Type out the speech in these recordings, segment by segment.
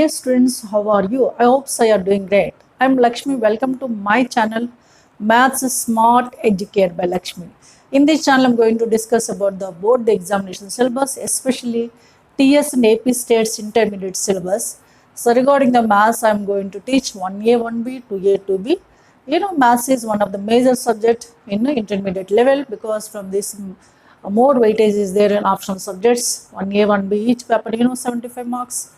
Dear students, how are you? I hope so you are doing great. I am Lakshmi. Welcome to my channel Maths Smart Educate by Lakshmi. In this channel, I am going to discuss about the board examination syllabus, especially TS and AP States Intermediate syllabus. So regarding the maths, I am going to teach 1A, 1B, 2A, 2B. You know, maths is one of the major subject in the intermediate level because from this more weightage is there in optional subjects. 1A, 1B, each paper, 75 marks.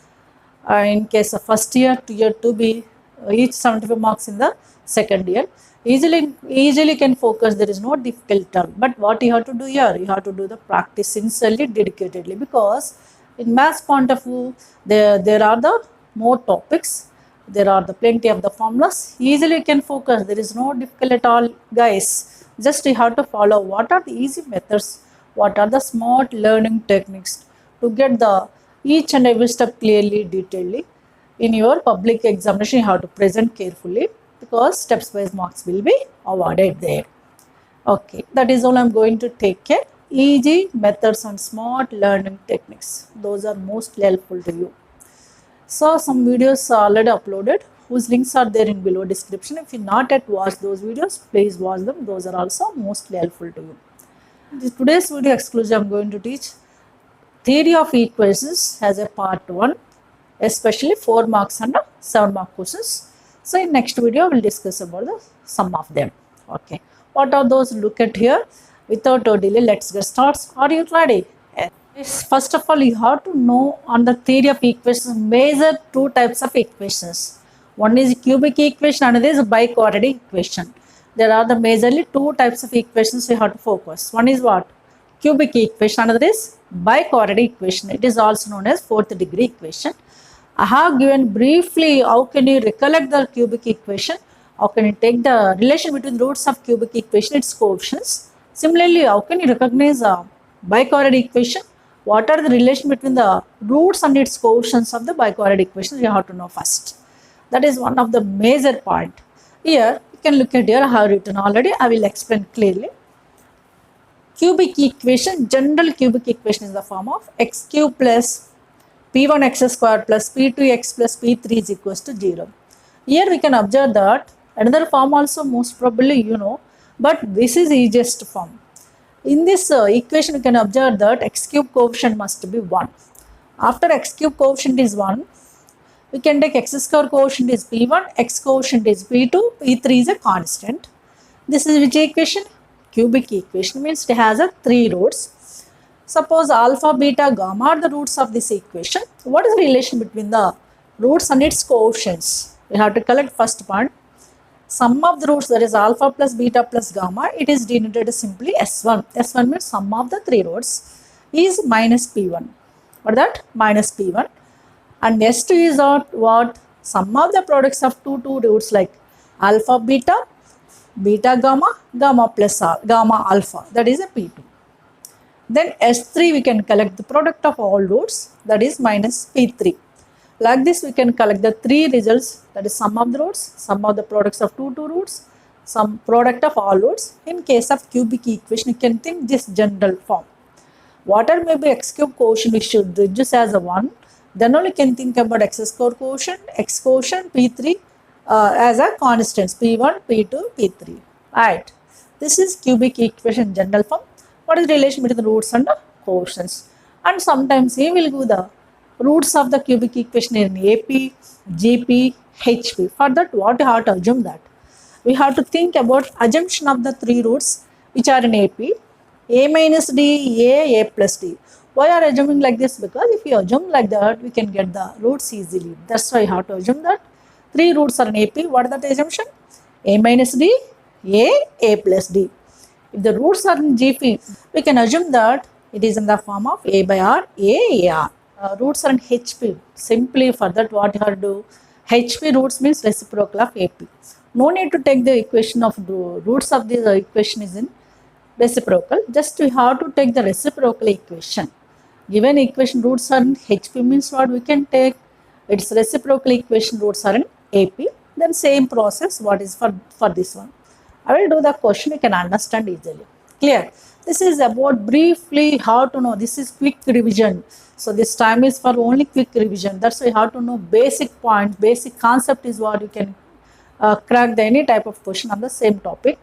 In case of first year, 2 year, 2B, each 75 marks in the second year. Easily can focus, there is no difficult term. But what you have to do here, you have to do the practice sincerely, dedicatedly, because in maths point of view, there are the more topics, there are the plenty of the formulas, easily you can focus, there is no difficult at all, guys. Just you have to follow what are the easy methods, what are the smart learning techniques to get the each and every step clearly, detailedly. In your public examination, you have to present carefully because steps-wise marks will be awarded there. Okay, that is all I am going to take care. Easy methods and smart learning techniques. Those are most helpful to you. So some videos are already uploaded whose links are there in below description. If you not yet watched those videos, please watch them. Those are also mostly helpful to you. Today's video exclusive, I am going to teach theory of equations as a part 1, especially 4 marks and 7 mark questions. So in next video, we will discuss about the sum of them. Okay. What are those? Look at here. Without a delay, let's get started. Are you ready? Yes. First of all, you have to know on the theory of equations, major two types of equations. One is cubic equation, another is biquadratic equation. There are the majorly two types of equations we have to focus. One is what? Cubic equation, another is biquadratic equation. It is also known as fourth degree equation. I have given briefly how can you recollect the cubic equation, how can you take the relation between roots of cubic equation, its coefficients. Similarly, how can you recognize a biquadratic equation, what are the relation between the roots and its coefficients of the biquadratic equation, you have to know first. That is one of the major point. Here, you can look at here, I have written already, I will explain clearly. Cubic equation, general cubic equation is the form of x cube plus p1 x square plus p2 x plus p3 is equals to 0. Here we can observe that another form also most probably you know, but this is easiest form. In this equation you can observe that x cube coefficient must be 1. After x cube coefficient is 1, we can take x square coefficient is p1, x coefficient is p2, p3 is a constant. This is which equation? Cubic equation, means it has a 3 roots. Suppose alpha, beta, gamma are the roots of this equation. What is the relation between the roots and its coefficients? We have to collect first part. Sum of the roots, that is alpha plus beta plus gamma, it is denoted simply S1. S1 means sum of the 3 roots is minus P1. What is that? Minus P1. And S2 is what? Sum of the products of two roots like alpha, beta, beta gamma, gamma plus gamma alpha, that is a P2. Then S3 we can collect the product of all roots, that is minus P3. Like this we can collect the 3 results, that is sum of the roots, sum of the products of two roots, sum product of all roots. In case of cubic equation, you can think this general form. Whatever may be x cube quotient, we should reduce as a 1. Then only can think about x square quotient, x quotient, P3 as a constants, P1, P2, P3. Right. This is cubic equation general form. What is the relation between the roots and the coefficients? And sometimes we will give the roots of the cubic equation in AP, GP, HP. For that, what you have to assume that? We have to think about assumption of the 3 roots which are in AP. A minus D, A plus D. Why are assuming like this? Because if you assume like that, we can get the roots easily. That's why you have to assume that 3 roots are in AP. What is that assumption? A minus D, A plus D. If the roots are in GP, we can assume that it is in the form of A by R, A, AR. Roots are in HP. Simply for that, what you have to do? HP roots means reciprocal of AP. No need to take the equation of the roots of this equation is in reciprocal. Just we have to take the reciprocal equation. Given equation roots are in HP means what we can take? Its reciprocal equation roots are in AP. Then same process what is for this one. I will do the question, you can understand easily. Clear? This is about briefly how to know. This is quick revision. So this time is for only quick revision. That's why how to know basic points, basic concept is what you can crack the any type of question on the same topic.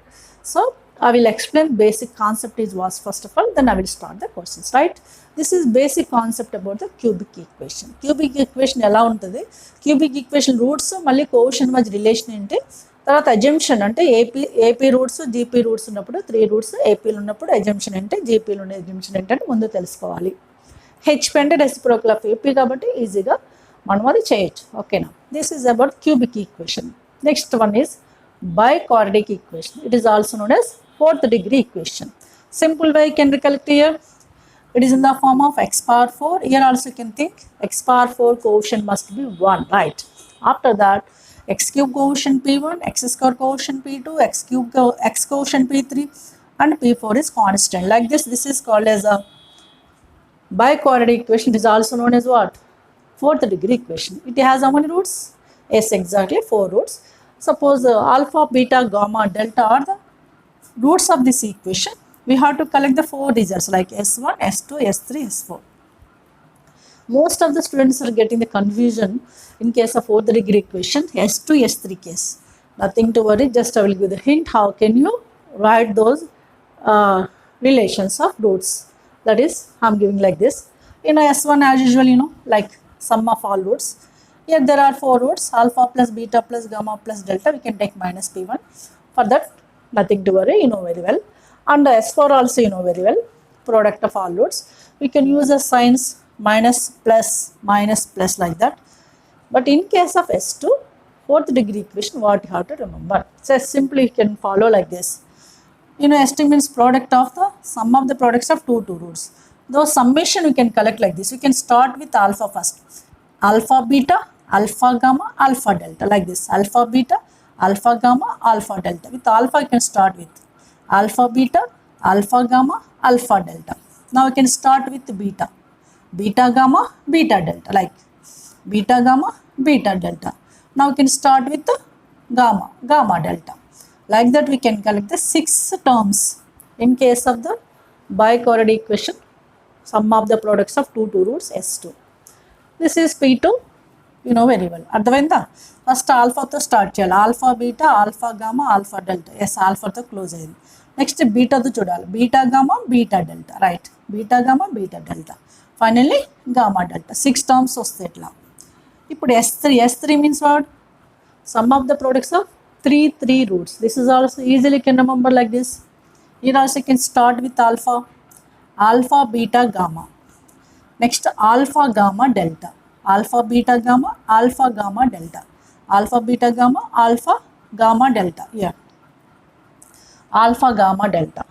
So I will explain basic concept is what first of all, then I will start the questions, right? This is basic concept about the cubic equation. Cubic equation ఎలా ఉంటుంది, cubic equation roots మళ్ళీ caution మధ్య relation ఏంటి, తర్వాత assumption అంటే AP roots GP roots ఉన్నప్పుడు 3 roots ఏపీలు ఉన్నప్పుడు assumption అంటే జీపీలు ఉండే అజంప్షన్ ఏంటంటే ముందు తెలుసుకోవాలి. హెచ్పి అంటే రెసిప్రోకల్ ఆఫ్ ఏపీ కాబట్టి ఈజీగా మనం అది చేయొచ్చు. ఓకేనా? This is about cubic equation. Next one is biquadratic equation. It is also known as fourth degree equation. Simple way you can recollect here. It is in the form of x power 4. Here also you can think x power 4 coefficient must be 1, right? After that, x cube coefficient P1, x square coefficient P2, x coefficient P3 and P4 is constant. Like this is called as a biquadratic equation. It is also known as what? Fourth degree equation. It has how many roots? Yes, exactly 4 roots. Suppose alpha, beta, gamma, delta are the roots of this equation. We have to collect the 4 results like S1, S2, S3, S4. Most of the students are getting the confusion in case of fourth degree equation, S2, S3 case. Nothing to worry, just I will give the hint how can you write those relations of roots. That is, I am giving like this. You know, S1 as usual, you know, like sum of all roots. Here there are 4 roots, alpha plus beta plus gamma plus delta. We can take minus P1. For that, nothing to worry, you know very well. And S4 also you know very well, product of all roots. We can use the signs minus plus like that. But in case of S2, fourth degree equation, what you have to remember? So simply you can follow like this. You know, S2 means product of the sum of the products of two roots. Those summation we can collect like this. We can start with alpha first. Alpha, beta, alpha, gamma, alpha, delta, like this. Alpha, beta, alpha, gamma, alpha, delta. With alpha, you can start with alpha, beta, alpha, gamma, alpha, delta. Now you can start with beta. Beta, gamma, beta, delta, like beta, gamma, beta, delta. Now you can start with gamma, gamma, delta. Like that, we can collect the 6 terms in case of the biquadratic equation, sum of the products of two roots, S2. This is P2, you know very well. అర్థమైందా? First ఆల్ఫాతో start చేయాలి. Alpha, beta, alpha, gamma, alpha, delta. Yes, ఆల్ఫాతో close అయింది. Next బీటాతో చూడాలి. Beta, gamma, beta, delta, right. Beta, gamma, beta, delta. Finally gamma, delta. 6 terms వస్తాయి ఇట్లా. ఇప్పుడు S3 means what? Sum of the products of 3 roots. This is also easily can remember like this. Here also you can start with alpha, beta, gamma. Next alpha, gamma, delta. Alpha, beta, gamma, alpha, gamma, delta. Alpha, beta, gamma, alpha, gamma, delta. Yeah. Alpha, gamma, delta.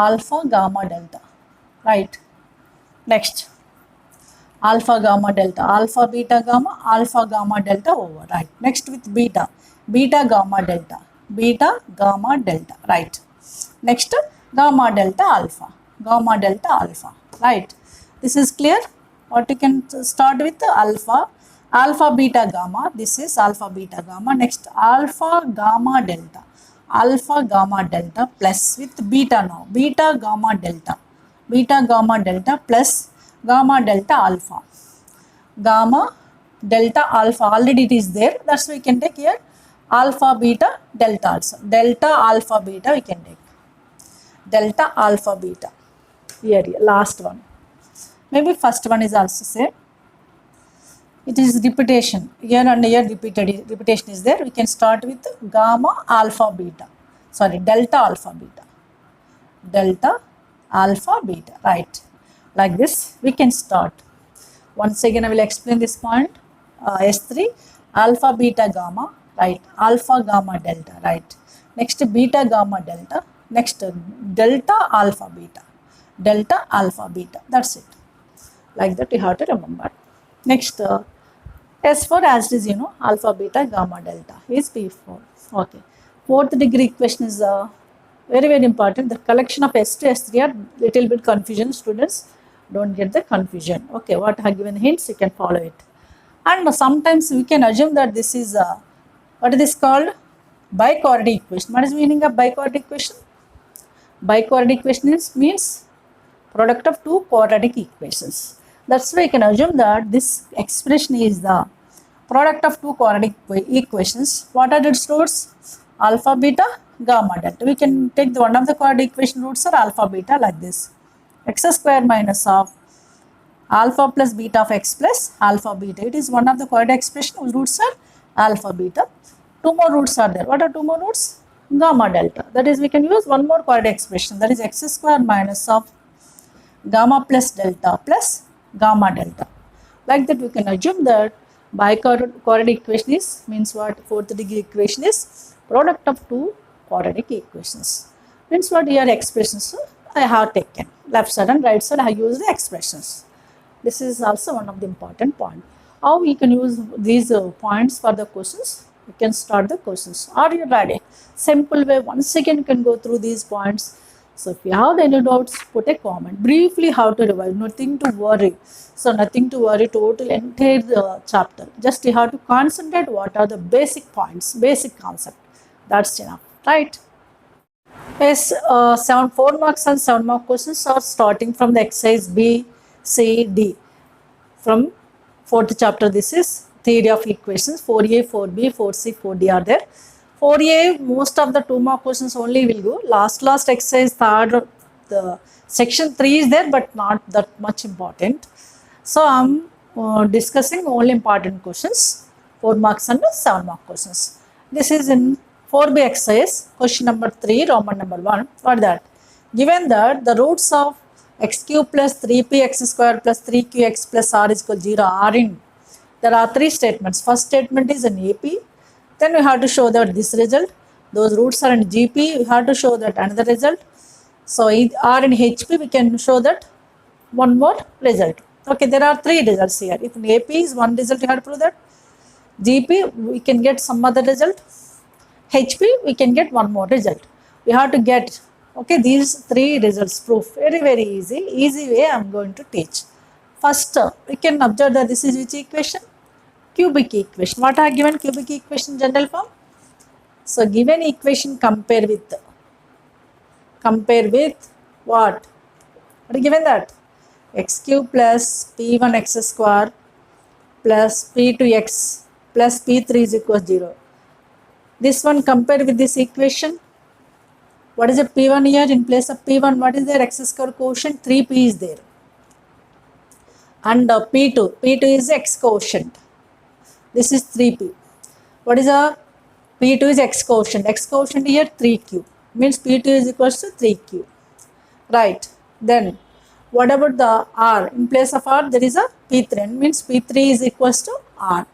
Alpha, gamma, delta. Right. Next. Alpha, gamma, delta. Alpha, beta, gamma, alpha, gamma, delta over. Right. Next with beta. Beta, gamma, delta. Beta, gamma, delta. Right. Next gamma, delta, alpha. Gamma, delta, alpha. Right. This is clear. What you can start with alpha. Alpha, beta, gamma. This is alpha, beta, gamma. Next alpha, gamma, delta. Alpha, gamma, delta plus with beta now. Beta, gamma, delta. Beta, gamma, delta plus gamma, delta, alpha. Gamma, delta, alpha. Already it is there. That's why we can take here alpha, beta, delta also. Delta, alpha, beta we can take. Delta, alpha, beta. Here, last one. Maybe first one is also same. It is repetition. Here and here repetition is there. We can start with gamma, alpha, beta. Sorry, delta, alpha, beta. Delta, alpha, beta. Right. Like this, we can start. Once again, I will explain this point. S3, alpha, beta, gamma. Right. Alpha, gamma, delta. Right. Next, beta, gamma, delta. Next, delta, alpha, beta. Delta, alpha, beta. That's it. Like that, you have to remember. Next, S4 as it is, you know, alpha, beta, gamma, delta is P4. Okay. Fourth degree equation is very, very important. The collection of S2, S3 are little bit confusion. Students, don't get the confusion. Okay, what I have given hints, you can follow it. And sometimes we can assume that this is, what is this called? biquadratic equation. What is the meaning of biquadratic equation? Biquadratic equation means product of two quadratic equations. That's why you can assume that this expression is the product of two quadratic equations. What are its roots? Alpha, beta, gamma, delta. We can take the one of the quadratic equation roots are alpha, beta like this. X square minus of alpha plus beta of x plus alpha beta. It is one of the quadratic expression whose roots are alpha, beta. Two more roots are there. What are two more roots? Gamma, delta. That is, we can use one more quadratic expression, that is x square minus of gamma plus delta plus gamma delta. Like that, we can assume that biquadratic equation is means what? Fourth degree equation is product of two quadratic equations. Means what? Here expressions I have taken left side and right side. I have used the expressions. This is also one of the important point. How we can use these points for the questions? We can start the questions. Are you ready? Simple way. Once again, you can go through these points. So if you have any doubts, put a comment. Briefly how to revise. Nothing to worry. So nothing to worry. Total entire chapter. Just you have to concentrate. What are the basic points, basic concept. That's enough, right? Yes, 4 marks and 7 mark questions are starting from the exercise B, C, D. From 4th chapter, this is theory of equations. 4A, 4B, 4C, 4D are there. 4A, most of the 2 mark questions only will go. Last exercise, third, the section 3 is there, but not that much important. So I'm discussing only important questions, 4 marks and 7 mark questions. This is in 4B exercise, question number 3, Roman number 1. What that? Given that the roots of x cube plus 3p x square plus 3qx plus r is equal to 0 are in. There are 3 statements. First statement is in AP. Then we have to show that this result. Those roots are in GP. We have to show that another result. So R in HP, we can show that one more result. Okay, there are 3 results here. If in AP is one result, you have to prove that. GP, we can get some other result. HP, we can get one more result. We have to get, okay, these 3 results proof. Very easy way I am going to teach. First, we can observe that this is which equation? Cubic equation. What are given cubic equation general form? So given equation compare with what? What is given that? X cube plus p1 x square plus p2x plus p3 is equal to 0. This one compare with this equation. What is a p1 here? In place of p1, what is there? X square quotient 3p is there. And p2 is x quotient. This is 3p. What is a p2 is x quotient. X quotient here 3q. Means p2 is equal to 3q. Right. Then what about the r? In place of r, there is a p3. Means p3 is equal to r.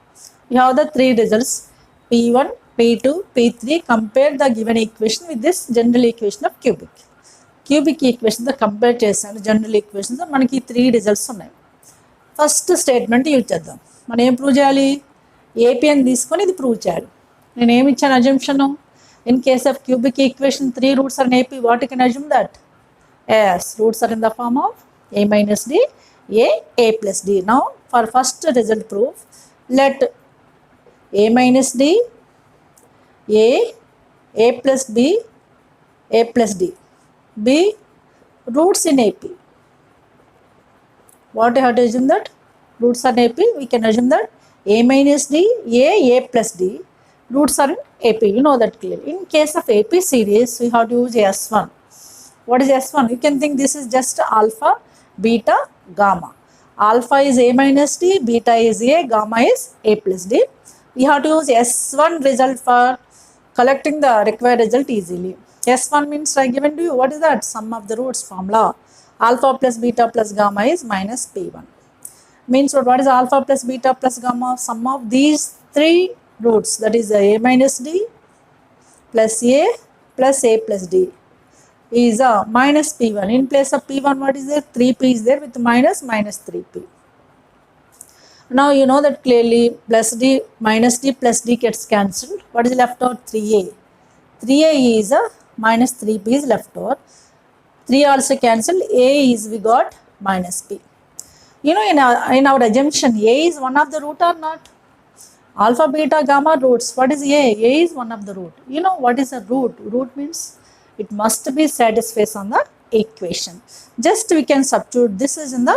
You have the 3 results. p1, p2, p3. Compare the given equation with this general equation of cubic. Cubic equation the compare చేసాను general equations మనకి 3 results ఉన్నాయి. First statement use చేద్దాం. మనం ఏం prove చేయాలి? AP అని తీసుకొని ఇది ప్రూవ్ చేయాలి. నేను ఏమి ఇచ్చాను assumption? In case of cubic equation 3 roots are in AP, what you can assume that? yes, roots are in the form of a minus d, a plus d. Now for first result proof, let a minus d, a plus b, a plus d be roots in AP. What you have to assume that? Roots are in AP. We can assume that a minus d, a plus d roots are in AP. You know that clearly. In case of AP series, we have to use S1. What is S1? You can think this is just alpha, beta, gamma. Alpha is a minus d, beta is a, gamma is a plus d. We have to use S1 result for collecting the required result easily. S1 means I given to you. What is that? Sum of the roots formula. Alpha plus beta plus gamma is minus p1. Means what is alpha plus beta plus gamma? Sum of these 3 roots, that is a minus d plus a plus a plus d is a minus p1. In place of p1, what is there? 3p is there with minus 3p. Now you know that clearly plus d minus d plus d gets cancelled. What is left out? 3a. 3a is a minus 3p is left over. 3 also cancelled. A is we got minus p. You know in our assumption, a is one of the root or not? Alpha, beta, gamma roots. What is A? A is one of the root. You know what is a root? Root means it must be satisfied on the equation. Just we can substitute this is in the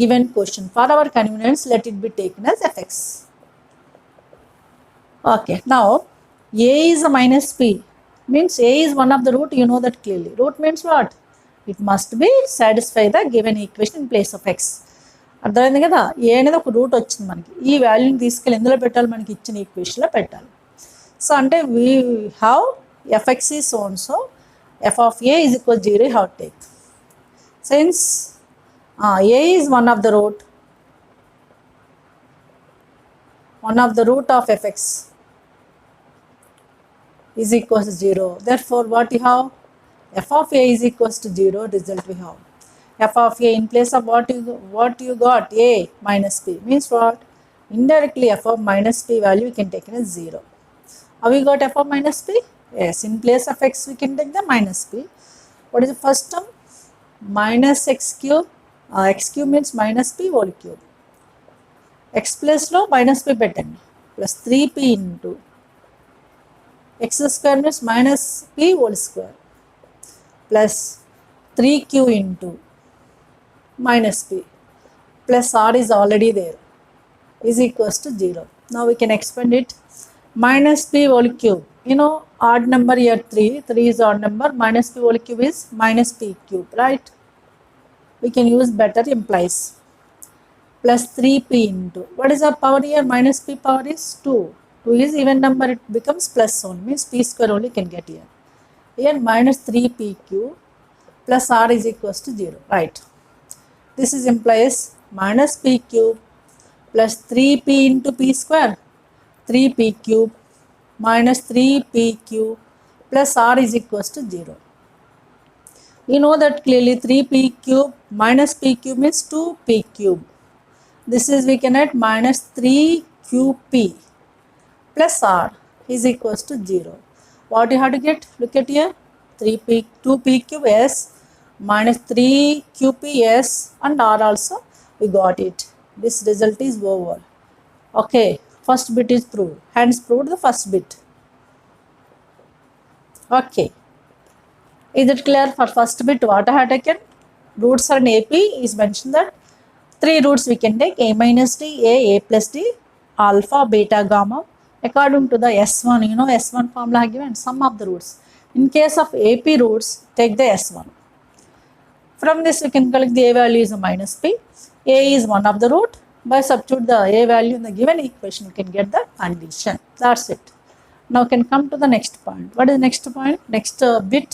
given question. For our convenience, let it be taken as fx. Okay, now A is a minus p. Means A is one of the root, you know that clearly. Root means what? It must be satisfy the given equation in place of x. అర్థమైంది కదా, ఏ అనేది ఒక route వచ్చింది మనకి, ఈ వాల్యూని తీసుకెళ్ళి ఎందులో పెట్టాలి, మనకి ఇచ్చిన ఈక్వేషన్లో పెట్టాలి. సో అంటే we have f x is so and so, f of a is equal 0 have take. Since a is one of the root of f x is equals to 0. Therefore, what you have? F of a is equals to 0. Result we have. F of a in place of what you got? A minus p. Means what? Indirectly f of minus p value we can take it as 0. How we got f of minus p? Yes, in place of x we can take the minus p. What is the first term? Minus x cube. X cube means minus p whole cube. X place lo minus p పెట్టండి. Plus 3p into x square means minus p whole square plus 3q into minus p plus r is already there is equals to 0. Now we can expand it. Minus p whole cube, you know odd number here 3 is odd number, minus p whole cube is minus p cube, right? We can use better implies. Plus 3p into, what is our power here? Minus p power is 2. 2 is even number, it becomes plus only, means p square only can get here. Here minus 3p cube plus r is equals to 0, right? This is implies minus p cube plus 3p into p square, 3p cube minus 3p cube plus r is equals to 0. You know that clearly 3p cube minus p cube means 2p cube. This is we can add minus 3qp plus r is equals to 0. What you have to get? Look at here. 2p cube s minus 3qp s and r also we got it. This result is over. Okay, first bit is proved. Hence proved the first bit. Okay. Is it clear for first bit what I have taken? Roots are in AP is mentioned that 3 roots we can take, a minus d, a plus d, alpha, beta, gamma. According to the S1, you know S1 formula given, sum of the roots. In case of AP roots, take the S1. From this we can collect the a value is a minus p. A is one of the root. By substitute the a value in the given equation, you can get the condition. That's it. Now can come to the next point. What is the next point? Next bit.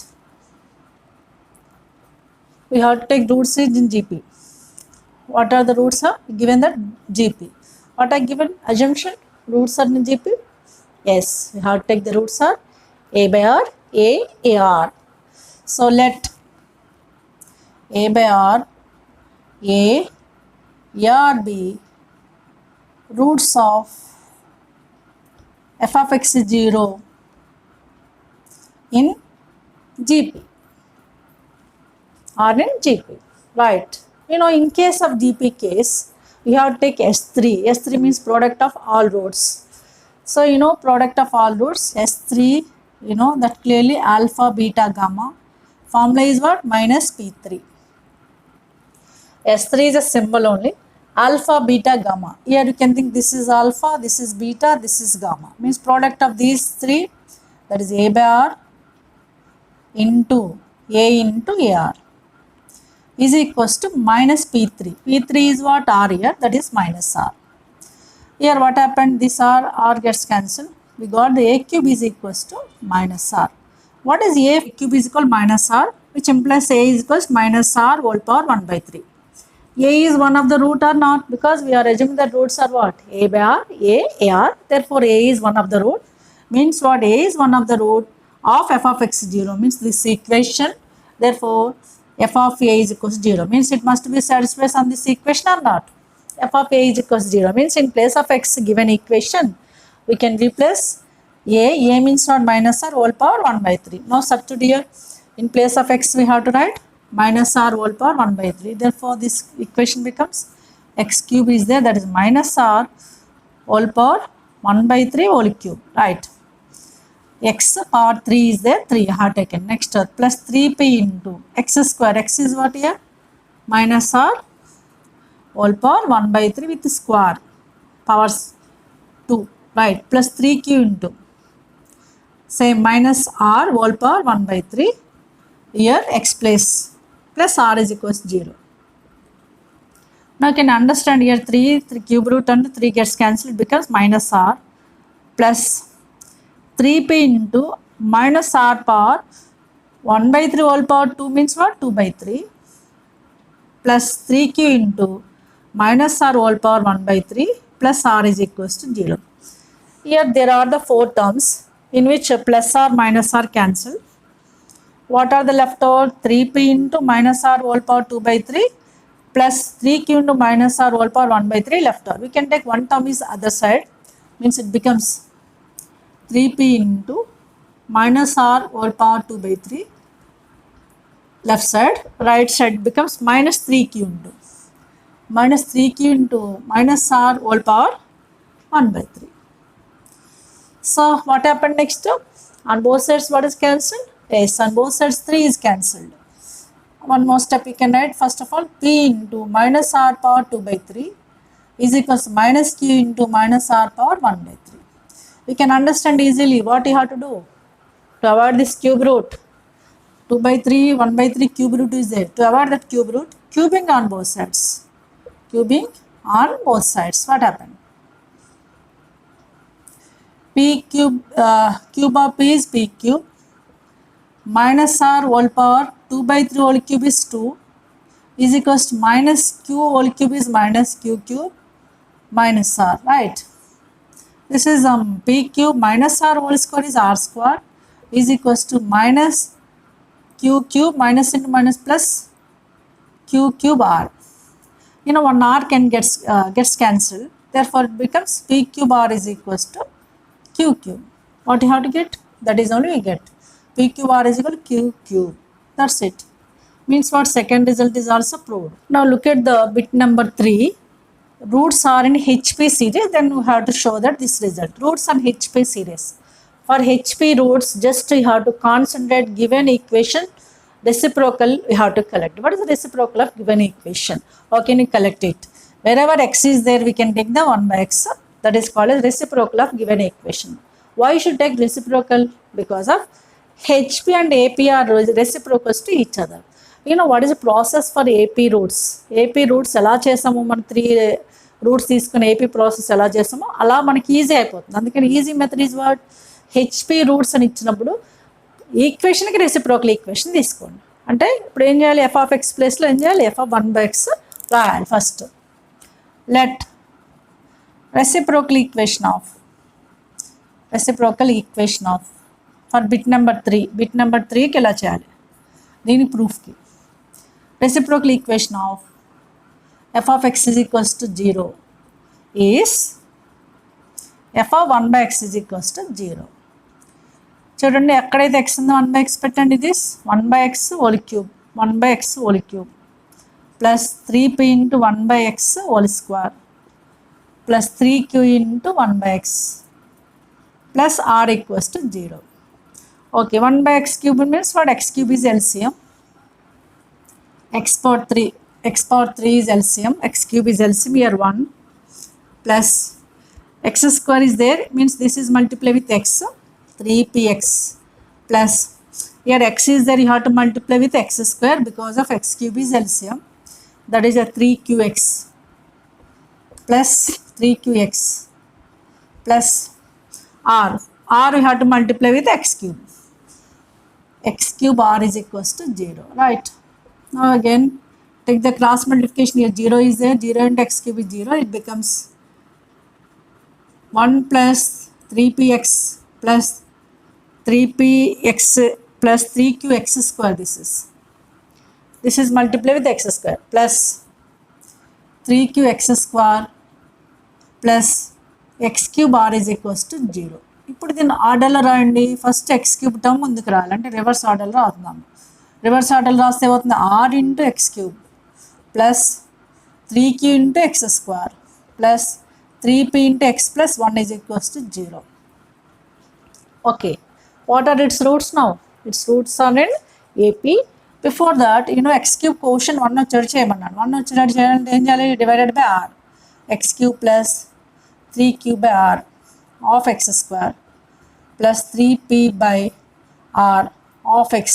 We have to take roots in GP. What are the roots are given that GP? What are given? Assumption. Roots are in GP? Yes, we have to take the roots are a by r, a r. So let a by r, a r be roots of f of x is 0 in GP or in GP, right? You know, in case of GP case, we have to take S3. S3 means product of all roots. So, you know, product of all roots, S3, you know that clearly alpha, beta, gamma. Formula is what? Minus P3. S3 is a symbol only. Alpha, beta, gamma. Here you can think this is alpha, this is beta, this is gamma. Means product of these 3, that is A by R into AR. Is equals to minus P3. P3 is what? R here, that is minus R. Here what happened? This R gets cancelled. We got the A cube is equals to minus R. What is A cube is equal to minus R? Which implies A is equals to minus R whole power 1 by 3. A is one of the root or not? Because we are assuming that roots are what? A by R, AR. Therefore, A is one of the root. Means what? A is one of the root of f of x 0. Means this equation. Therefore, f of a is equals to 0. Means it must be satisfied on this equation or not? F of a is equals to 0. Means in place of x given equation, we can replace a. A means not minus r whole power 1 by 3. Now substitute here. In place of x we have to write minus r whole power 1 by 3. Therefore, this equation becomes x cube is there, that is minus r whole power 1 by 3 whole cube, right? X power 3 is there, 3 I have taken. Next plus 3p into x square. X is what here? Minus r whole power 1 by 3 with square powers 2, right? Plus 3q into same minus r whole power 1 by 3. Here x place plus r is equals 0. Now you can understand here 3 cube root and 3 gets cancelled, becomes minus r plus 3p into minus r power 1 by 3 whole power 2 means what? 2 by 3 plus 3q into minus r whole power 1 by 3 plus r is equals to 0. Here there are the 4 terms in which plus r minus r cancel. What are the left over? 3p into minus r whole power 2 by 3 plus 3q into minus r whole power 1 by 3 left over. We can take one term is other side, means it becomes 3p into minus r whole power 2 by 3 left side, right side becomes minus 3q into minus r whole power 1 by 3. So what happened next? On both sides what is cancelled? Yes, on both sides 3 is cancelled. One more step you can write. First of all, p into minus r power 2 by 3 is equals to minus q into minus r power 1 by 3. We can understand easily what you have to do to avoid this cube root. 2 by 3, 1 by 3 cube root is there. To avoid that cube root, cubing on both sides. Cubing on both sides. What happened? P cube, cube of p is p cube. Minus r whole power 2 by 3 whole cube is 2 is equals to minus q whole cube is minus q cube minus r, right? This is p cube minus r whole square is r square is equals to minus q cube minus into minus plus q cube r. You know, one r can gets cancelled, therefore it becomes p cube r is equals to q cube. What you have to get? That is only we get. P cube r is equal to q cube. That's it. Means what? Second result is also proved. Now look at the bit number 3. Roots are in HP series. Then we have to show that this result. Roots on HP series. For HP roots, just you have to concentrate given equation. Reciprocal you have to collect. What is the reciprocal of given equation? How can you collect it? Wherever x is there, we can take the 1 by x. That is called as reciprocal of given equation. Why you should take reciprocal? Because of HP and AP are reciprocals to each other. You know what is the process for AP roots? AP roots ఎలా చేసాము మనం 3 roots తీసుకుని AP process ఎలా చేసామో అలా మనకి easy అయిపోతుంది. అందుకని easy method is what? HP roots అని ఇచ్చినప్పుడు ఈక్వేషన్కి రెసిప్రోకల్ ఈక్వేషన్ తీసుకోండి. అంటే ఇప్పుడు ఏం చేయాలి? f of x ప్లేస్లో ఏం చేయాలి? f of 1 by x రాయాలి first. Let reciprocal equation of for bit number 3. Bit number 3కి ఎలా చేయాలి? దీని ప్రూఫ్కి reciprocal equation of f of x is equals to 0 is f of 1 by x is equals to 0. చూడండి, ఎక్కడైతే x ఉందో 1 by x పెట్టండి. This 1 by x whole cube, 1 by x whole cube plus 3p into 1 by x whole square plus 3q into 1 by x plus r equals to 0. Okay, 1 by x cube means what? X cube is LCM. X power 3 is LCM. X cube is LCM. Here 1 plus x square is there, means this is multiply with x, 3px plus here x is there, you have to multiply with x square because of x cube is LCM. That is a 3qx plus 3qx plus r. R we have to multiply with x cube. X cube r is equals to 0, right? Now again take the cross multiplication. Here 0 is there, 0 and x cube is 0. It becomes 1 plus 3px plus 3px plus 3qx square. This is multiplied with x square plus 3qx square plus x cube r is equals to 0. ఇప్పుడు దీన్ని ఆర్డర్లో రాయండి. First X cube term ముందుకు రాయాలి, అంటే reverse ఆర్డర్లో రాస్తున్నాము. Reverse ఆర్డర్లో రాస్తే ఏమవుతుంది? R into x cube plus 3q into x square plus 3p into x plus 1 is equals to 0. Okay, what are its roots now? Its roots are in AP. Before that, x cube quotient 1 వచ్చేటట్టు చేయమన్నాను. 1 వచ్చేటట్టు చేయాలంటే ఏం చేయాలి? Divided by r. x cube plus 3q by r of x square plus 3p by r of x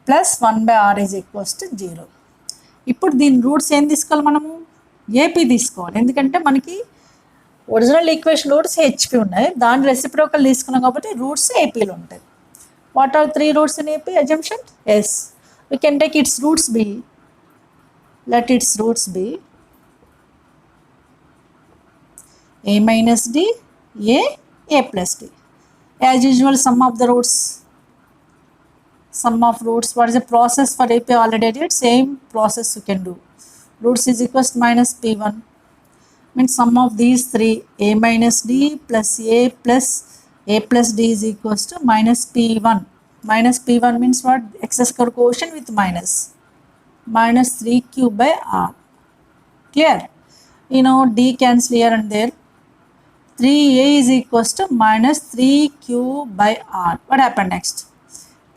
plus 1 by r is equals to 0. ఇప్పుడు దీని roots ఏం తీసుకోవాలి మనము? ఏపీ తీసుకోవాలి. ఎందుకంటే మనకి ఒరిజినల్ ఈక్వేషన్ రూట్స్ హెచ్పి ఉన్నాయి, దాని రెసిప్రోకల్ తీసుకున్నాం కాబట్టి రూట్స్ ఏపీలో ఉంటాయి. What are 3 roots in AP assumption? Yes, we can take its roots be, let its roots be a minus d, a plus d. As usual, sum of the roots, sum of roots. What is the process for AP? Already did, same process you can do. Roots is equals to minus p1, means sum of these 3, a minus d plus a plus d is equals to minus p1. Minus p1 means what? X square quotient with minus 3q by r. Clear? D cancel here and there. 3a is equals to minus 3q by r. What happened next?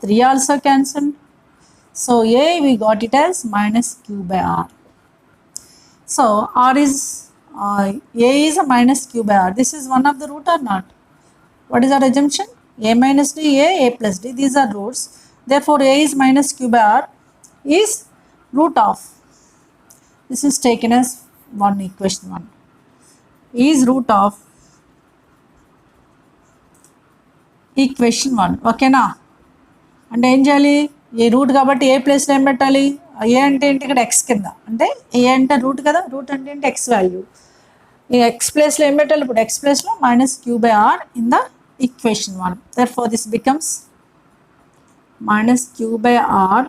3 also cancelled. So a we got it as minus q by r. So r is a is a minus q by r. This is one of the root or not? What is our assumption? A minus d, a plus d. These are roots. Therefore, a is minus q by r is root of. This is taken as one equation 1. Is root of equation 1. Okay na? అంటే ఏం చేయాలి? ఏ route కాబట్టి ఏ ప్లేస్లో ఏం పెట్టాలి? ఏ అంటే ఏంటి? ఇక్కడ ఎక్స్ కింద, అంటే ఏ అంటే రూట్ కదా, రూట్ అంటే ఏంటి? X value. ఈ ఎక్స్ ప్లేస్లో ఏం పెట్టాలి? ఇప్పుడు ఎక్స్ ప్లేస్లో minus q by r in the equation 1. Therefore, this becomes minus q by r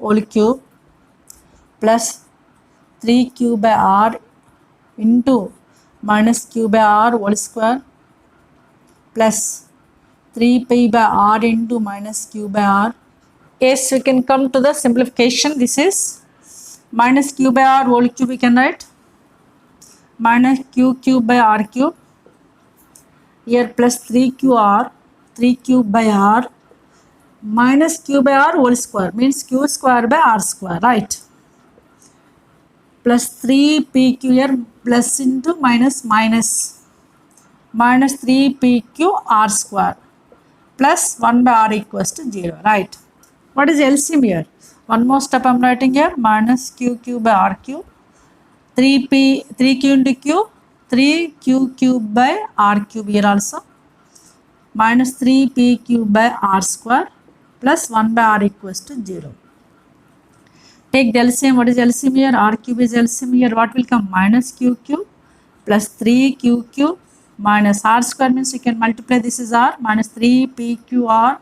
whole cube plus 3q by r into minus q by r whole square plus 3p by r into minus q by r. Yes, we can come to the simplification. This is minus q by r whole cube. We can write minus q cube by r cube. Here plus 3q by r minus q by r whole square means q square by r square, right? Plus 3pq here plus into minus 3pq r square plus 1 by r equals to 0, right? What is LCM here? One more step I am writing here, minus q by r cube, 3q into q, 3q cube by r cube here also, minus 3pq by r square plus 1 by r equals to 0. Take the LCM. What is LCM here? R cube is LCM here. What will come? Minus q cube plus 3q cube minus r square means you can multiply. This is r minus 3pqr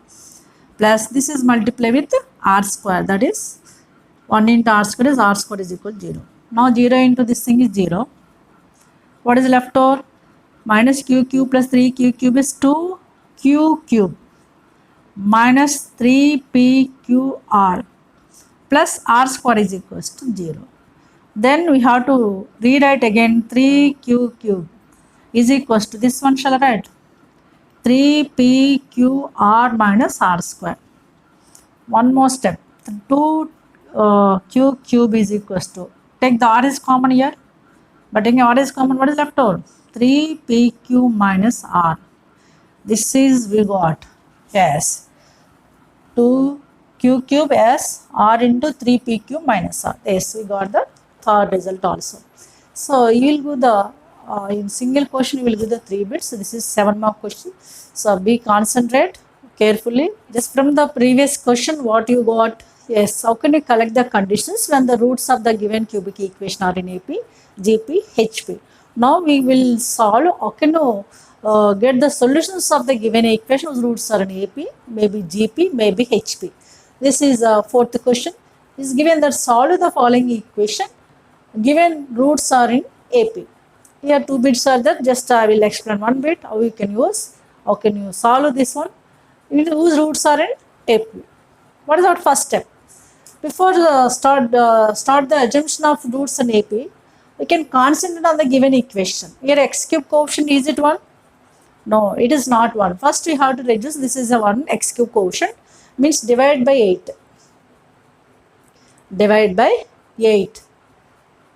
plus this is multiply with r square. That is 1 into r square is equal to 0. Now 0 into this thing is 0. What is left over? Minus q cube plus 3q cube is 2q cube minus 3pqr plus r square is equals to 0. Then we have to rewrite again 3q cube is equals to this one, shall I write? 3pqr minus r square. One more step. 2q cube is equals to, take the r is common here, but taking r is common, what is left over? 3pq minus r. This is we got, yes, 2q cube as r into 3pq minus r. Yes, we got the third result also. So you will do the in single question you will give the 3 bits. So this is 7 mark question. So be concentrate carefully. Just from the previous question what you got, yes, how can you collect the conditions when the roots of the given cubic equation are in AP, GP, HP. Now we will solve, how can you get the solutions of the given equation whose roots are in AP, maybe GP, maybe HP. This is fourth question. Is given that solve the following equation given roots are in AP. Here 2 bits are there, just I will explain 1 bit how you can use, how can you solve this one, whose roots are in AP. What is our first step? Before start the assumption of roots in AP, We can concentrate on the given equation. Here x cube coefficient, is it 1? No, it is not 1. First we have to reduce, this is a 1 x cube coefficient, means divide by 8. Divide by 8.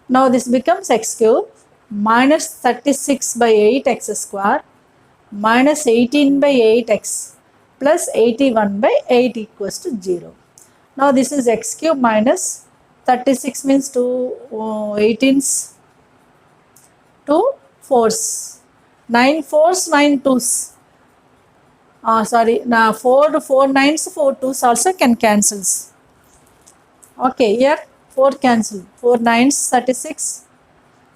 Now this becomes x cube minus 36 by 8 x square minus 18 by 8x plus 81 by 8 equals to 0. Now this is x cube minus 36 means 2 18s, 2 4s, 9 4s, 9 2s. Sorry, now 4 9s, 4 2s also can cancels. Okay, here 4 cancel, 4 9s 36,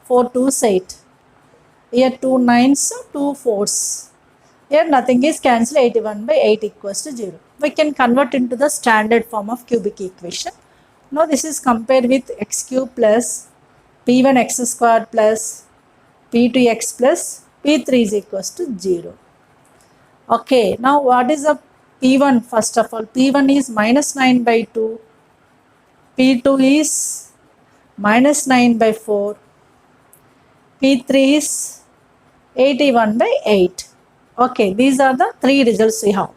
4 2s 8. Here 2 9s, 2 4s. Here nothing is cancelled, 81 by 8 equals to 0. We can convert into the standard form of cubic equation. Now this is compared with x cube plus p1 x square plus p2 x plus p3 is equals to 0. Okay, now what is the p1 first of all? P1 is minus 9 by 2, p2 is minus 9 by 4, p3 is 81 by 8. Okay, these are the three results we have.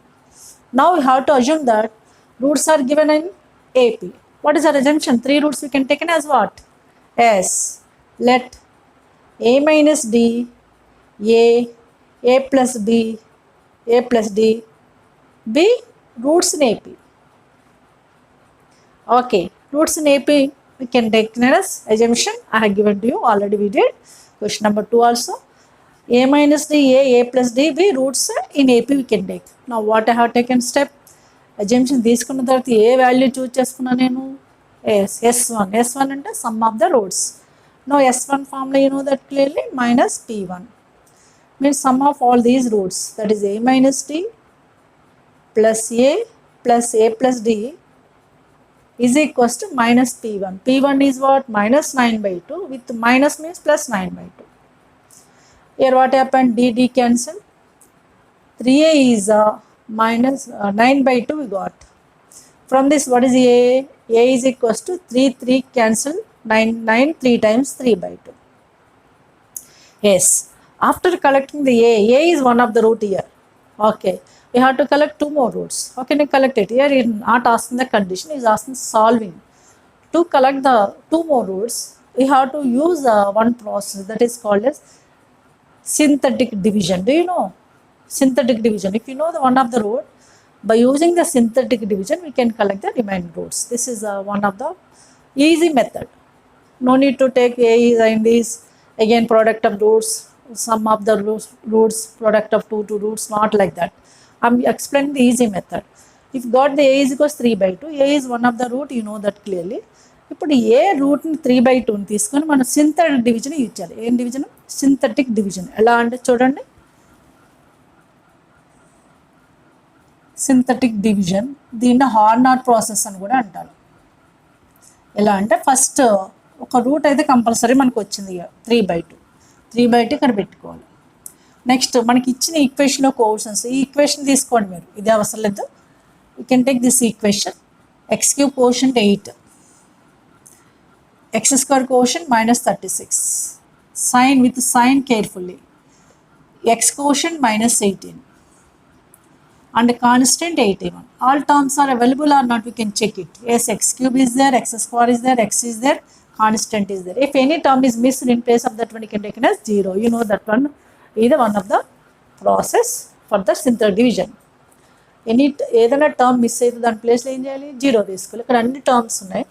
Now we have to assume that roots are given in AP. What is our assumption? Three roots we can take in as what? As let A minus D, A plus B, A plus D be roots in AP. Okay, roots in AP we can take as assumption. I have given to you already, we did. Question number 2 also. A minus D, A plus D be roots in AP we can take. Now what I have taken step? Assumption తీసుకున్న తర్వాత ఏ value చూస్ చేసుకున్నా నేను S1 అంటే sum of the roots. Now S1 formula you know that clearly, minus P1 means sum of all these roots, that is A minus D plus A plus D is equals to minus P1. P1 is what? Minus 9 by 2, with minus means plus 9 by 2. Here what happened? D cancel. 3A is minus 9 by 2 we got. From this what is A? A is equals to 3 cancel, 9 3 times 3 by 2. Yes. After collecting the A is one of the root here. Okay. We have to collect 2 more roots. How can you collect it? Here is not asking the condition, is asking solving. To collect the 2 more roots, we have to use one process that is called as synthetic division. Do you know synthetic division? If you know the one of the root, by using the synthetic division we can collect the remaining roots. This is one of the easy method. No need to take A and these again product of roots, sum of the roots, product of two roots, not like that. I'm explaining the easy method. If got the A is equals 3 by 2, A is one of the root, you know that clearly. ఇప్పుడు ఏ రూట్ని 3 by 2ని తీసుకొని మనం synthetic division use చేయాలి. ఏం division? Synthetic division. ఎలా అంటే చూడండి, synthetic division, దీన్ని హార్నాట్ ప్రాసెస్ అని కూడా అంటారు. ఎలా అంటే ఫస్ట్ ఒక రూట్ అయితే కంపల్సరీ మనకు వచ్చింది 3 by 2, 3 by 2 ఇక్కడ పెట్టుకోవాలి. నెక్స్ట్ మనకి ఇచ్చిన ఈక్వేషన్లో కోషన్స్, ఈ ఈక్వేషన్ తీసుకోండి మీరు, ఇది అవసరం లేదు. You can take this equation. X cube quotient 8, x square quotient minus 36, sign with sign carefully, x quotient minus 18 and constant 81. All terms are available or not, we can check it. Yes, x cube is there, x square is there, x is there, constant is there. If any term is missed, in place of that one you can take it as 0. You know that one is one of the process for the synthetic division. ఏదైనా term miss అయితే దాని ప్లేస్లో ఏం చేయాలి? 0 తీసుకోవాలి. ఇక్కడ అన్ని terms ఉన్నాయి.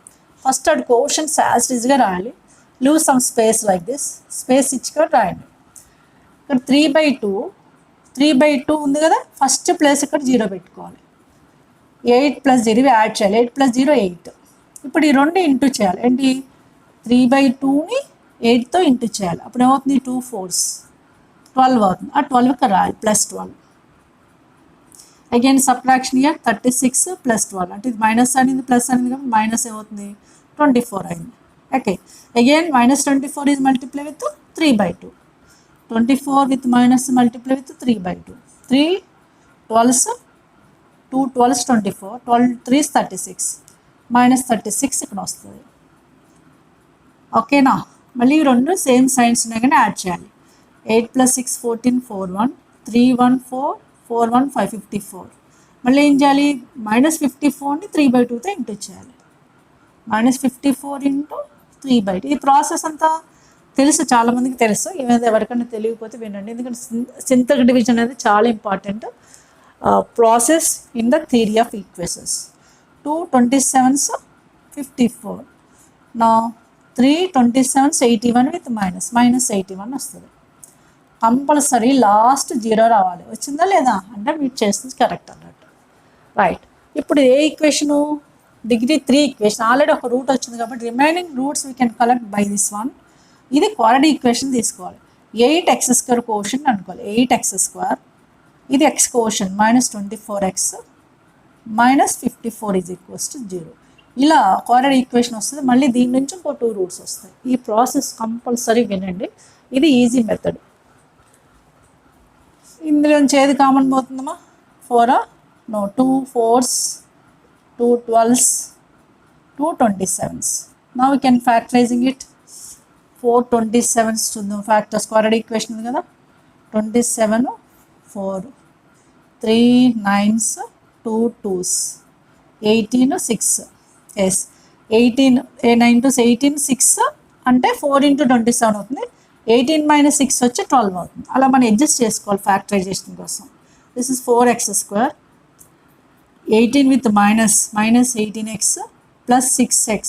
ఫస్ట్ అది కోషన్స్ యాజ్ ఈజ్గా రాయాలి. Leave some space like this, space ఇచ్చుకొని రాయండి. ఇక్కడ 3 by 2 ఉంది కదా, ఫస్ట్ ప్లేస్ ఇక్కడ 0 పెట్టుకోవాలి. 8 plus 0 యాడ్ చేయాలి. 8 plus 0 8. ఇప్పుడు ఈ రెండు ఇంటూ చేయాలి. ఏంటి? 3 by 2ని 8తో ఇంటూ చేయాలి. అప్పుడు ఏమవుతుంది? 2 4s 12 అవుతుంది. ఆ 12 ఇక్కడ రాయాలి, plus 12. Again subtraction year 36 plus 12, అంటే ఇది మైనస్ అనింది ప్లస్ అనింది కాబట్టి మైనస్ ఏమవుతుంది? 24 అయింది. Okay, again minus 24 is multiply with 3 by 2. 24 with minus multiply with 3 by 2. 3 12s, 2 12s 24, 12 3s 36, minus 36 ఇక్కడ వస్తుంది. ఓకేనా? మళ్ళీ రెండు సేమ్ సైన్స్ ఉన్నాయి కానీ యాడ్ చేయాలి. 8 + 6 14 4 1 3 1 4 4 1 5 54. మళ్ళీ ఏం చేయాలి, -54ని 3/2తో ఇంటూ చేయాలి. -54 ఇంటూ 3/2. ఈ ప్రాసెస్ అంతా తెలుసు, చాలామందికి తెలుసు. ఏమైనా ఎవరికైనా తెలియకపోతే వినండి, ఎందుకంటే సింథటిక్ డివిజన్ అనేది చాలా important process in the theory of equations. 2 27s 54. నా 3 27s 81 విత్ -81 వస్తుంది. కంపల్సరీ లాస్ట్ 0 రావాలి. వచ్చిందా లేదా అంటే మీరు చేస్తుంది కరెక్ట్ అన్నట్టు. రైట్, ఇప్పుడు ఏ ఈక్వేషను, డిగ్రీ 3 ఈక్వేషన్. ఆల్రెడీ ఒక రూట్ వచ్చింది కాబట్టి remaining roots we can collect by this one. ఇది క్వాడ్రాటిక్ ఈక్వేషన్ తీసుకోవాలి. 8x² కోషెంట్ అనుకోవాలి. 8x², ఇది x కోషెంట్ -24x -54 = 0. ఇలా క్వాడ్రాటిక్ ఈక్వేషన్ వస్తుంది. మళ్ళీ దీని నుంచి ఇంకో 2 రూట్స్ వస్తాయి. ఈ ప్రాసెస్ కంపల్సరీ వినండి, ఇది ఈజీ మెథడ్. ఇందులోంచి ఏది కామన్ పోతుందమ్మా? 4 no, 2 4s 2 12s 2 27s. Now we can factorising it. 4 27s చూద్దాం. ఫ్యాక్టర్స్ క్వాడ్రాటిక్ ఈక్వేషన్ ఉంది కదా. 27 4 3 9s 2 2s 18 6. ఎస్, 18 9 2 18 6 అంటే 4 × 27 అవుతుంది. 18 - 6 వచ్చి 12 అవుతుంది. అలా మనం అడ్జస్ట్ చేసుకోవాలి ఫ్యాక్టరైజేషన్ కోసం. This is 4x², 18 with -18x + 6x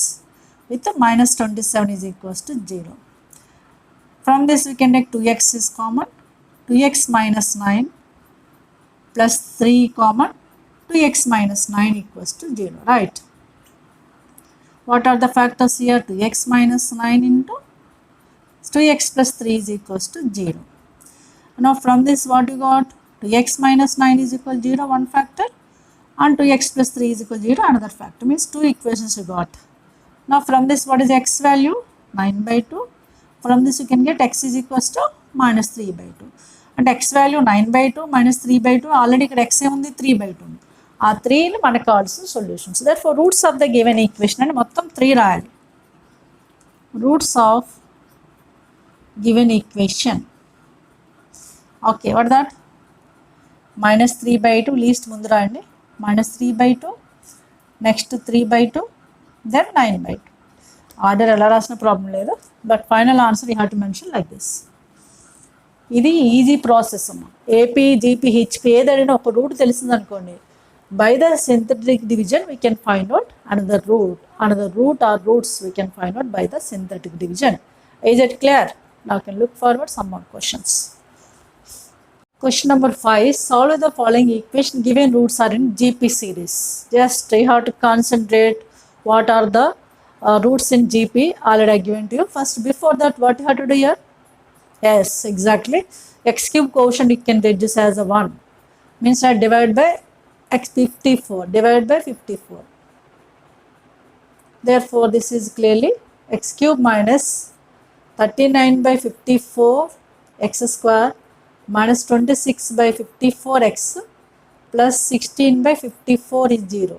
with -27 = 0. From this we can take 2x is common. 2x - 9 + 3 common. 2x - 9 = 0. Right. What are the factors here? 2x - 9 into 2x + 3 = 0. Now from this what you got? 2x - 9 = 0, one factor, and 2x + 3 = 0, another factor. Means 2 equations you got. Now from this what is x value? 9/2. From this you can get x is equals to -3/2. And x value 9/2 -3/2. Already ఇక్కడ x ఏముంది? 3/2 ఉంది. ఆ 3ని మనకు కావాల్సిన solutions. Therefore roots of the given equation అని మొత్తం 3 రాయాలి. Roots of given equation. Okay, what that? -3/2 least ముందు రాయండి. -3/2, నెక్స్ట్ 3/2, దెన్ 9/2. ఆర్డర్ ఎలా రాసిన ప్రాబ్లం లేదు, but final answer you have to mention like this. ఇది ఈజీ ప్రాసెస్ అమ్మ. ఏపీ, జీపీ, హెచ్పీ ఏదైనా ఒక రూట్ తెలిసిందనుకోండి, by the synthetic division we can find out another root or roots we can find out by the synthetic division. Is it clear? Now can look forward some more questions. Question number 5. Solve the following equation. Given roots are in GP series. Just you have to concentrate what are the roots in GP. Already I given to you. First, before that, what you have to do here? Yes, exactly. x³ quotient you can reduce as a 1. Means I divide by x54. Divide by 54. Therefore, this is clearly x³ minus 39/54 x² minus 26/54x plus 16/54 is 0.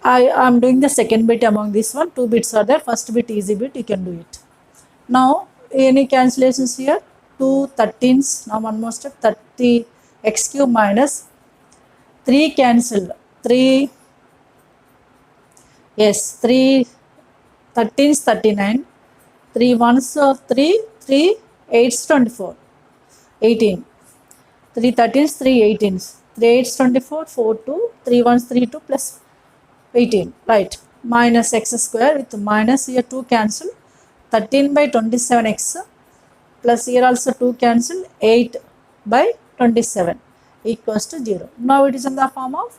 I am doing the second bit among this one. 2 bits are there. First bit easy bit, you can do it. Now any cancellations here? 2 13s. Now one more step. 30 x³ minus 3 cancelled. 3, yes, 3 13s 39. 3 1s 3, 3 8s 24, 18. 3 13s 3 18s, 3 8s 24, 4 2, 3 1s 3 2 plus 18. Right. Minus x² with minus here 2 cancel. 13/27x plus here also 2 cancel. 8/27 equals to 0. Now it is in the form of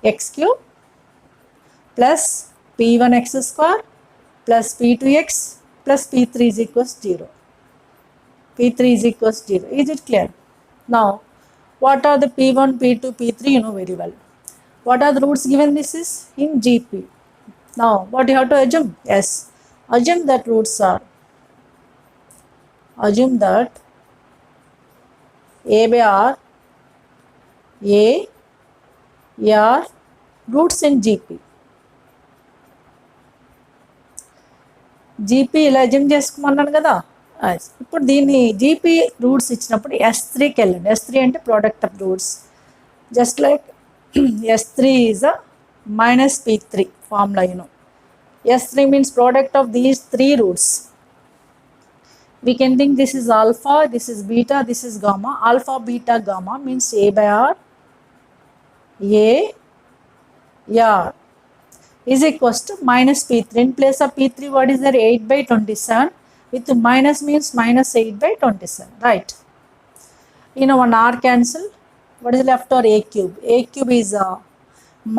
x³ plus p1x² plus p2x plus p3 is equals 0. P3 is equals 0. Is it clear? Now, what are the P1, P2, P3? You know very well. What are the roots given? This is in GP. Now, what you have to assume? Yes, assume that roots are. Assume that A by R, A are, roots in GP. GP ఇలా assume చేసుకోమన్నాను కదా. ఇప్పుడు దీన్ని GP roots ఇచ్చినప్పుడు S3కి వెళ్ళండి. S3 అంటే product of roots. Just like S3 is a minus P3 formula, you know. S3 means product of these three roots. We can think this is alpha, this is beta, this is gamma. Alpha, beta, gamma means A by R. A, R is equals to minus P3. In place of P3, what is there? 8 by 27. With minus means minus 8 by 27, right? You know, one R cancel. What is left? Or A cube. A cube is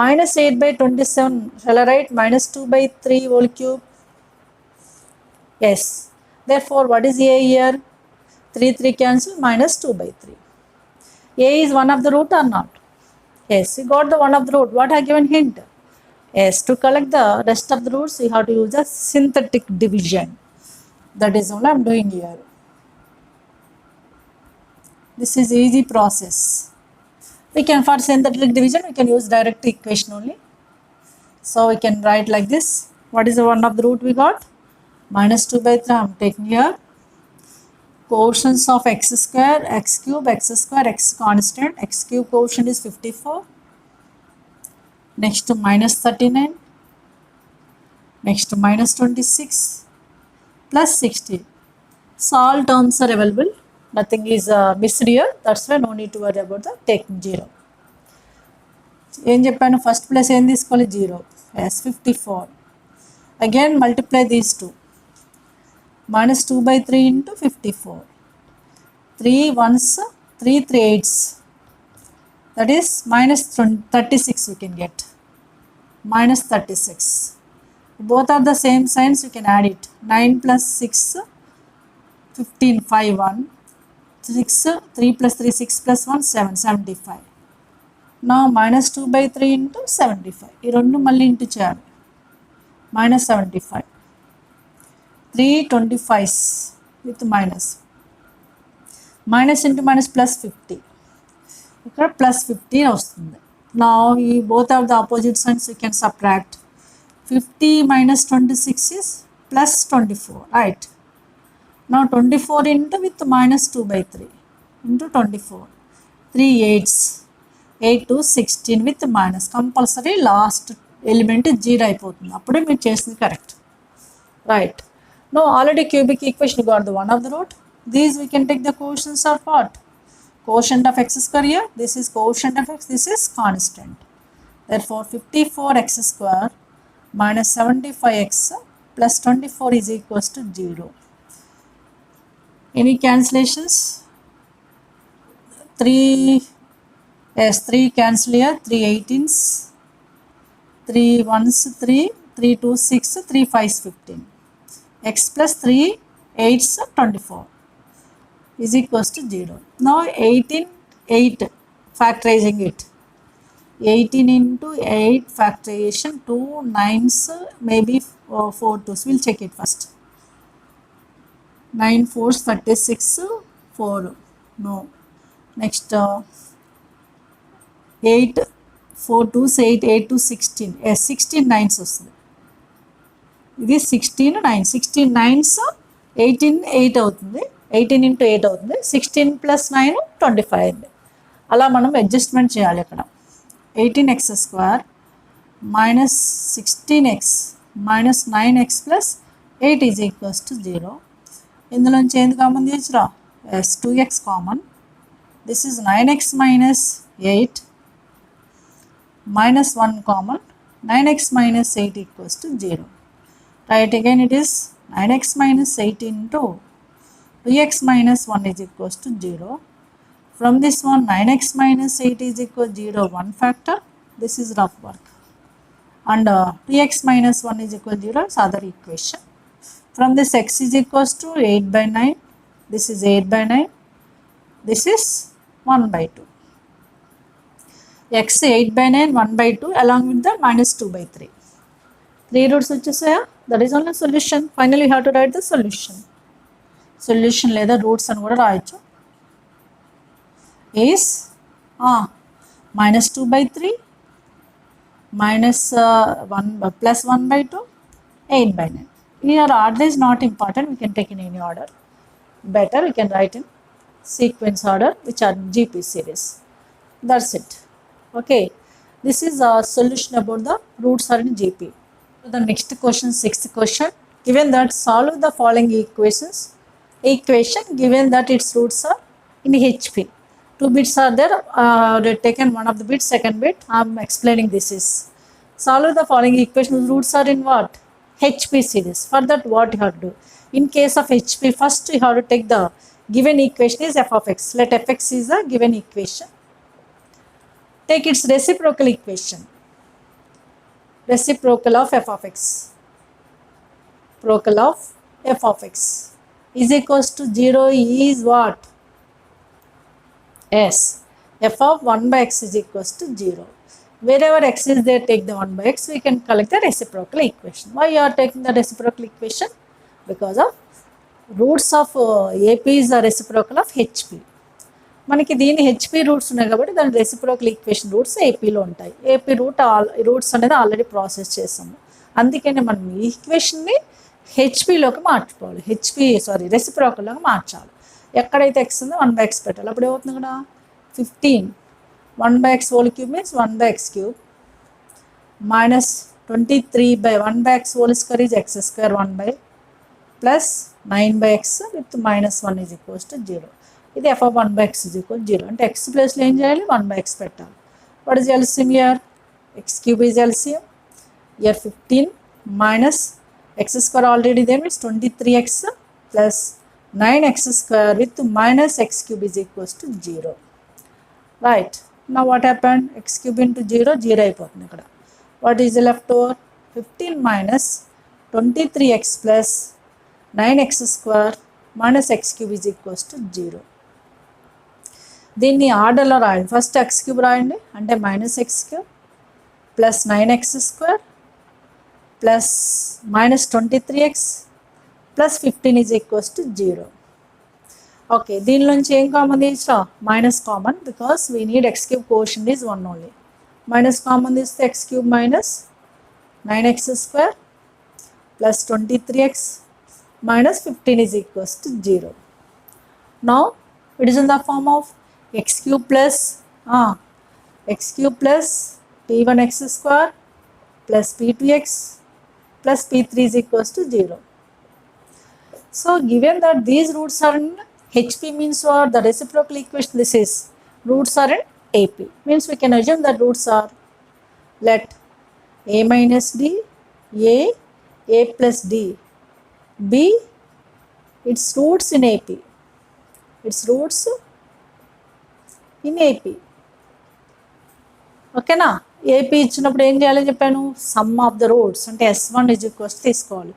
minus 8 by 27. Shall I write minus 2 by 3 whole cube? Yes. Therefore, what is A here? 3 cancel, minus 2 by 3. A is one of the root or not? Yes, we got the one of the root. What I given hint? Yes, to collect the rest of the roots, we have to use a synthetic division. That is all I am doing here. This is easy process. We can, for synthetic division, we can use direct equation only. So we can write like this. What is the one of the root we got? Minus 2 by 3 I am taking here. Quotients of x square, x cube, x square, x constant. X cube quotient is 54. Next to minus 39. Next to minus 26. Plus 16. So all terms are available. Nothing is missed here. That's why no need to worry about the taking 0. ఏం చెప్పాను, first place ఏం తీసుకోవాలి? 0. Yes, 54. Again multiply these two. Minus 2 by 3 into 54. 3 ones, 3 8s. That is minus 36 we can get. Minus 36. Both are the same signs, you can add it. 9 plus 6, 15, 5, 1. 6, 3 plus 3, 6 plus 1, 7, 75. Now minus 2 by 3 into 75. ఈ రెండు మళ్ళీ into చేయాలి. Minus 75. 3 25s with minus. Minus into minus plus 50. ఇక్కడ plus 15 వస్తుంది. Now ఈ both of the opposite signs we can subtract. 50 minus 26 is plus 24, right? Now 24 into with minus 2 by 3 into 24. 3 8s. 8 to 16 with minus. Compulsory last element 0 అయిపోతుంది. అప్పుడే మీరు చేసింది correct, right? No, already cubic equation got the one of the root. These we can take the quotients of what? Quotient of x square here. This is quotient of x. This is constant. Therefore, 54x square minus 75x plus 24 is equals to 0. Any cancellations? 3, yes, 3 cancel here. 3 18s. 3 1s 3. 3 2 6. 3 5s 15. X plus 3 8s 24 is equals to 0. Now 18 8 factorizing it. 18 into 8 factorization, 2 9s maybe 4 2s. We'll check it first. 9 4s 36 4. No. Next 8 4 2s 8 8 to 16. Yes, 16 9s వస్తుంది. ఇది 16 9. 16 9s 18 8 అవుతుంది. 18 into 8 అవుతుంది. 16 plus 9 25 అయింది. అలా మనం adjustment చేయాలి ఇక్కడ. 18x square minus 16x minus 9x plus 8 is equals to 0. ఇందులోంచి ఏంది కామన్ తీయచ్చురా? Yes, 2x common. This is 9x minus 8 minus 1 common. 9x minus 8 equals to 0. Right, again it is 9x minus 8 into 2x minus 1 is equals to 0. From this one, 9x minus 8 is equal to 0, one factor. This is rough work. And 2x minus 1 is equal to 0 is other equation. From this, x is equals to 8 by 9. This is 8 by 9. This is 1 by 2. X 8 by 9, 1 by 2 along with the minus 2 by 3. 3 roots వచ్చేసాయా? That is only solution. Finally, you have to write the solution. Solution లేదా roots అని కూడా రాయొచ్చు. Is minus 2 by 3 minus 1 plus 1 by 2, 8 by 9. Here order is not important, we can take in any order. Better we can write in sequence order, which are GP series. That's it. Okay, this is a solution about the roots are in GP. The next question, sixth question, given that solve the following equation given that its roots are in HP. Two bits are there, they taken one of the bits, second bit, I am explaining this is. Solve the following equation, roots are in what? HP series. For that what you have to do? In case of HP, first you have to take the given equation is f of x. Let fx is the given equation. Take its reciprocal equation. Reciprocal of f of x. Reciprocal of f of x is equals to 0 is what? S. F of 1 by x is equals to 0. Wherever x is there, take the 1 by x, we can collect the reciprocal equation. Why you are taking the reciprocal equation? Because of roots of AP is the reciprocal of HP. మనకి దీని HP roots ఉన్నాయి కాబట్టి దాని reciprocal equation roots ఏపీలో ఉంటాయి. AP roots అనేది already process చేసాము. అందుకని మనం ఈ ఈక్వేషన్ని హెచ్పిలోకి మార్చుకోవాలి. రెసిప్రోకల్లోకి మార్చాలి. ఎక్కడైతే ఎక్స్ ఉందో 1 by x పెట్టాలి. అప్పుడు ఏమవుతుంది ఇక్కడ 15 1 by x whole cube means 1 by x cube minus 23 by 1 by x whole square is x square 1 by plus 9 by x with minus 1 is equals to 0. ఇది f of 1 by x is equal to 0. అంటే x ప్లేస్లో ఏం చేయాలి? 1 by x పెట్టాలి. What is LCM here? x cube is LCM. Here 15 minus x square already there means 23x plus 9x square with minus x cube is equals to 0. Right. Now what happened? X cube into 0, 0 అయిపోతుంది ఇక్కడ. What is left over? 15 minus 23x plus 9x square minus x cube is equals to 0. దీన్ని ఆర్డర్లో రాయండి. First x cube రాయండి, అంటే minus x cube plus 9x square plus minus 23x plus 15 is equals to 0. Okay, దీనిలోంచి ఏం common తీసిరా? Minus common, because we need x cube quotient is 1 only. Minus common తీస్తే x cube minus 9x square plus 23x minus 15 is equals to 0. Now it is in the form of x cube plus p1x square plus p2x plus p3 is equals to 0. So given that these roots are in HP means what? The reciprocal equation this is roots are in AP means we can assume that roots are, let a minus d, a plus d be its roots in AP. Its roots in AP. ఓకేనా? AP ఇచ్చినప్పుడు ఏం చేయాలని చెప్పాను? Some of the roots అంటే S1 is equals to తీసుకోవాలి.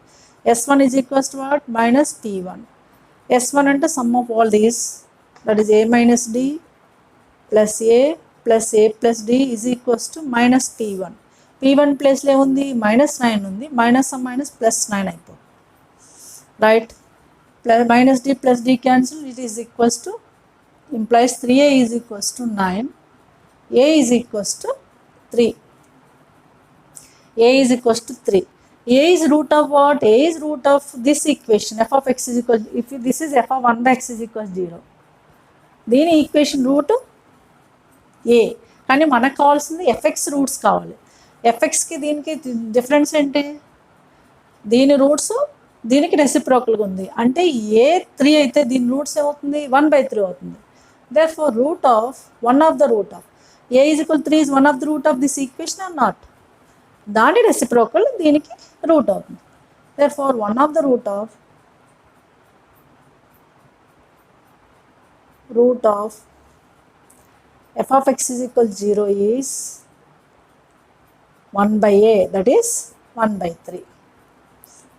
S1 is equals to what? Minus P1. S1 అంటే some of all these, that is a minus d plus a plus d is equals to minus P1. P1 ప్లేస్లో ఏముంది? -9 ఉంది. Minus plus 9 అయిపోతుంది. Right? Plus minus d plus d cancel, it is equals to implies 3a is equals to 9, a is equals to 3. A is equals to 3. A is root of what? A is root of this equation f of x is equal, if this is f of 1 by x is equals 0. దీని equation route ఏ, కానీ మనకు కావాల్సింది FX roots కావాలి. ఎఫ్ఎక్స్కి దీనికి difference ఏంటి? దీని roots దీనికి రెసిప్రోకల్గా ఉంది, అంటే ఏ 3 అయితే దీని రూట్స్ ఏమవుతుంది? 1/3 అవుతుంది. Therefore root of one of the root of a is equal to 3 is one of the root of this equation or not? దాని రెసిప్రోకల్ దీనికి రూట్ అవుతుంది. Therefore one of the root of f of x is equal to 0 is 1 by a, that is 1/3.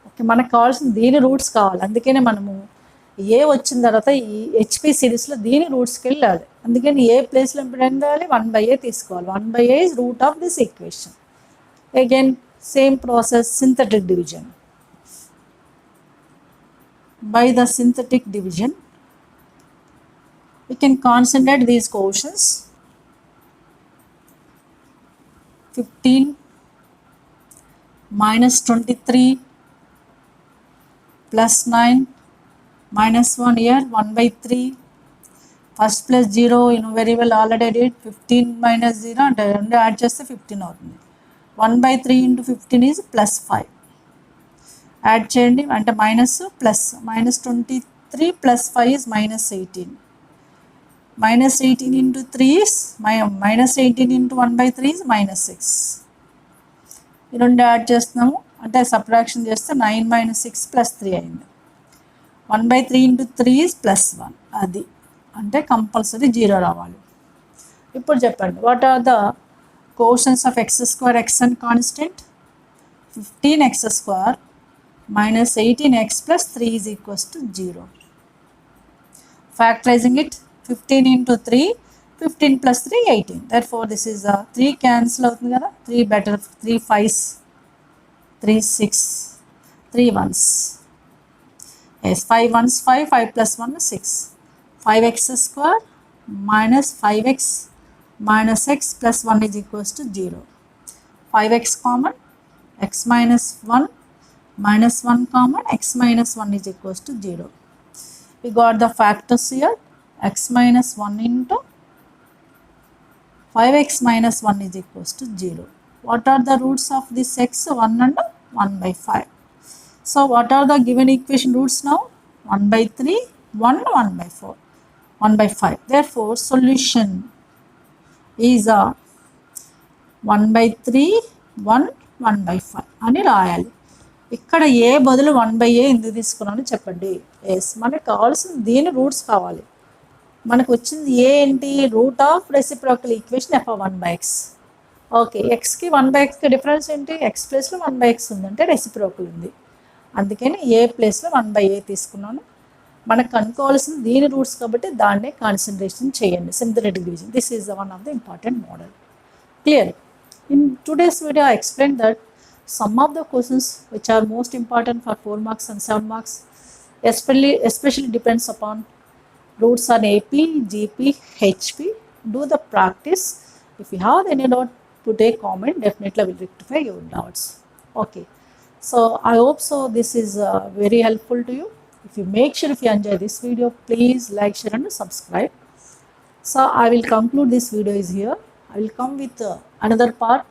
Okay, మనకు కావాల్సిన దీని roots కావాలి. అందుకనే మనము ఏ వచ్చిన తర్వాత ఈ హెచ్పి సిరీస్లో దీని రూట్స్కి వెళ్ళాలి. అందుకని ఏ ప్లేస్లో ఏం చేయాలి? 1/a తీసుకోవాలి. 1/a is root of this equation. Again same process, synthetic division. By the synthetic division we can concentrate these quotients. 15 minus 23 plus 9 minus 1 here 1 by 3. First plus 0 you know very well already I did. 15 minus 0 అంటే రెండు add చేస్తే 15 అవుతుంది. 1 by 3 into 15 is plus 5. Add చేయండి అంటే minus plus minus 23 plus 5 is minus 18. Minus 18 into 3 is minus 18 into 1 by 3 is minus 6. ఈ రెండు add చేస్తున్నాము అంటే సబ్ట్రాక్షన్ చేస్తే 9 minus 6 plus 3 అయింది. 1 by 3 into 3 is plus 1. అది అంటే కంపల్సరీ 0 రావాలి. ఇప్పుడు చెప్పండి what are the quotients of x square x and constant. 15x square minus 18x plus 3 is equals to 0. Factorizing it, 15 into 3, 15 plus 3, 18. Therefore, this is 3 cancel అవుతుంది కదా, 3 better, 3 5s, 3 6, 3 1s. Yes, 5 1s 5, 5 plus 1 is 6. 5x square minus 5x minus x plus 1 is equals to 0. 5x common, x minus 1 minus 1 common, x minus 1 is equals to 0. We got the factors here, x minus 1 into 5x minus 1 is equals to 0. What are the roots of this x? 1 and 1 by 5. So what are the given equation roots now? 1 by 3, 1, 1 by 4, 1 by 5. Therefore, solution is 1 by 3, 1, 1 by 5 అని రాయాలి. ఇక్కడ ఏ బదులు 1 by a ఎందుకు తీసుకున్నాను చెప్పండి. Yes మనకు కావాల్సిన దీని రూట్స్ కావాలి. మనకు వచ్చింది ఏ ఏంటి, root of reciprocal equation f(1 by x). Okay, ఎక్స్కి 1 by xకి డిఫరెన్స్ ఏంటి, ఎక్స్ ప్లేస్లో 1 by x ఉందంటే రెసిప్రోకల్ ఉంది, అందుకని ఏ ప్లేస్లో 1 by a తీసుకున్నాను. మనకు కనుక్కోవాల్సిన దీని రూట్స్ కాబట్టి దాన్నే కాన్సన్ట్రేషన్ చేయండి. Synthetic division, this is one of the important model. Clear. In today's video I explained that some of the questions which are most important for 4 marks and 7 marks especially depends upon roots on AP, GP, HP. Do the practice. If you have any doubt, put a comment. Definitely I will rectify your doubts. Okay. So I hope so this is very helpful to you. If you make sure if you enjoy this video, please like, share and subscribe. So I will conclude this video is here. I will come with another part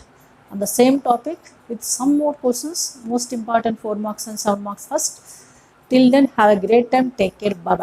on the same topic with some more questions, most important 4 marks and 7 marks first. Till then, have a great time. Take care. Bye bye.